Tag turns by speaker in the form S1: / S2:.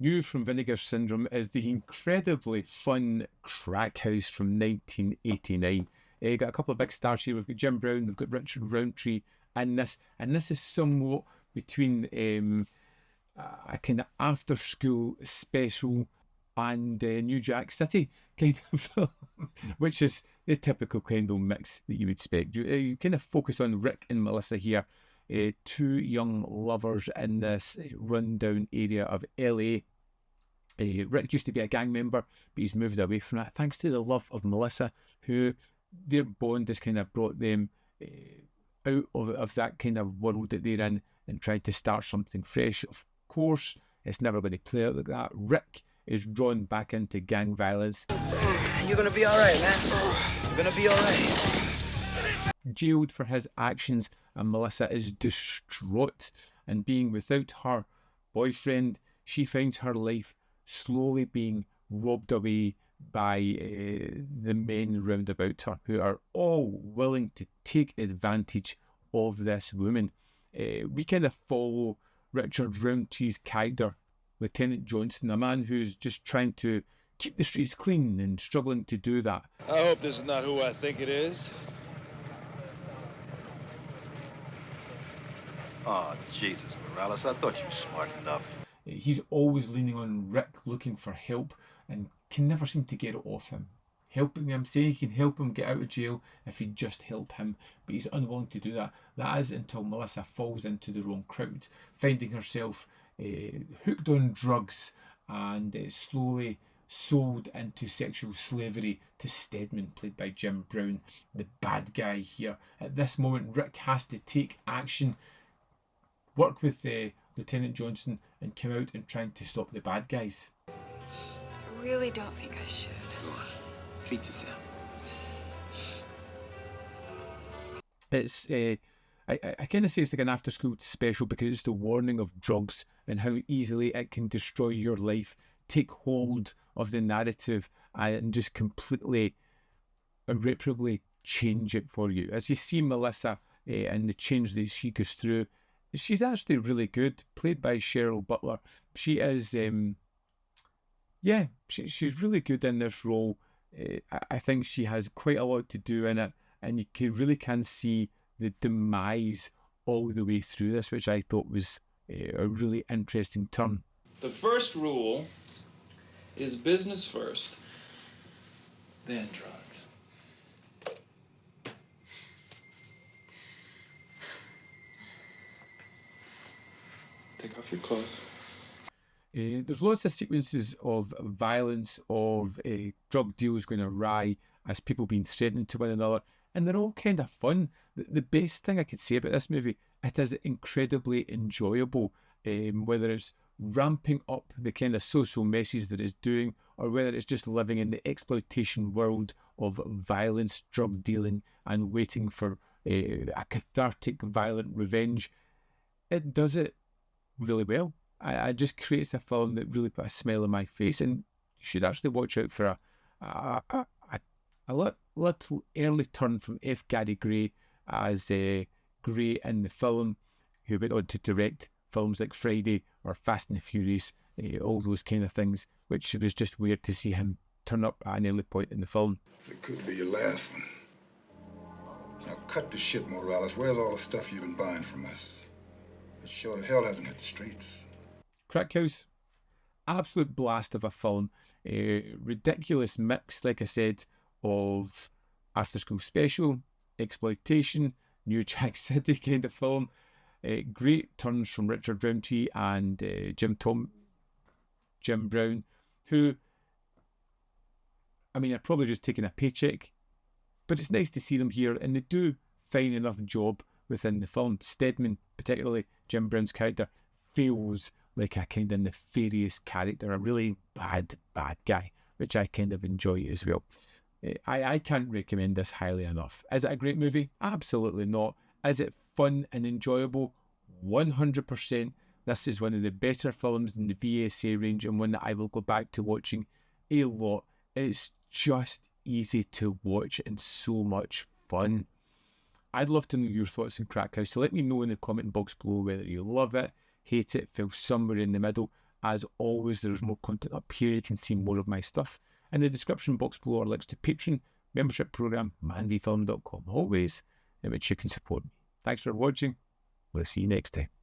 S1: New from Vinegar Syndrome is the incredibly fun Crack House from 1989. Got a couple of big stars here. We've got Jim Brown, we've got Richard Roundtree in this. And this is somewhat between a kind of after-school special and New Jack City kind of film, which is the typical kind of mix that you would expect. You kind of focus on Rick and Melissa here, two young lovers in this rundown area of LA. Rick used to be a gang member, but he's moved away from that thanks to the love of Melissa, who their bond has kind of brought them out of that kind of world that they're in and tried to start something fresh. Of course, it's never going to play out like that. Rick is drawn back into gang violence.
S2: You're going to be all right, man. You're going to be all right.
S1: Jailed for his actions, and Melissa is distraught. And being without her boyfriend, she finds her life slowly being robbed away by the men round about her, who are all willing to take advantage of this woman. We kind of follow Richard Roundtree's character, Lieutenant Johnson, a man who's just trying to keep the streets clean and struggling to do that.
S3: I hope this is not who I think it is.
S4: Oh, Jesus, Morales, I thought you were smart enough.
S1: He's always leaning on Rick, looking for help, and can never seem to get it off him. Helping him, saying he can help him get out of jail if he'd just help him, but he's unwilling to do that. That is until Melissa falls into the wrong crowd, finding herself hooked on drugs and slowly sold into sexual slavery to Stedman, played by Jim Brown, the bad guy here. At this moment, Rick has to take action, work with Lieutenant Johnson, and come out and trying to stop the bad guys.
S5: I really don't think I should.
S4: Go on, treat yourself.
S1: It's I kind of say it's like an after-school special because it's the warning of drugs and how easily it can destroy your life, take hold of the narrative, and just completely, irreparably change it for you. As you see Melissa and the change that she goes through, she's actually really good, played by Cheryl Butler. She is, she's really good in this role. I think she has quite a lot to do in it, and you really can see the demise all the way through this, which I thought was a really interesting turn.
S6: The first rule is business first, then drugs. Take off your clothes.
S1: There's lots of sequences of violence, of drug deals going awry as people being threatened to one another, and they're all kind of fun. The best thing I could say about this movie, it is incredibly enjoyable, whether it's ramping up the kind of social message that it's doing, or whether it's just living in the exploitation world of violence, drug dealing, and waiting for a cathartic, violent revenge. It does it really well. It just creates a film that really put a smile on my face, and you should actually watch out for a little early turn from F. Gary Gray as Gray in the film, who went on to direct films like Friday or Fast and the Furious, all those kind of things, which was just weird to see him turn up at an early point in the film.
S7: It could be your last one. Now cut the shit, Morales. Where's all the stuff you've been buying from us? It sure as hell hasn't hit the streets.
S1: Crack House, absolute blast of a film. A ridiculous mix, like I said, of after-school special, exploitation, New Jack City kind of film. Great turns from Richard Roundtree and Jim Brown, who, I mean, are probably just taking a paycheck, but it's nice to see them here, and they do fine enough job within the film. Stedman, particularly Jim Brown's character, feels like a kind of nefarious character, a really bad guy, which I kind of enjoy as well. I can't recommend this highly enough. Is it a great movie? Absolutely not. Is it fun and enjoyable? 100%. This is one of the better films in the VSA range, and one that I will go back to watching a lot. It's just easy to watch and so much fun. I'd love to know your thoughts on Crack House, so let me know in the comment box below whether you love it, hate it, feel somewhere in the middle. As always, there's more content up here. You can see more of my stuff. In the description box below are links to Patreon, membership program, manvfilm.com, always in which you can support me. Thanks for watching. We'll see you next time.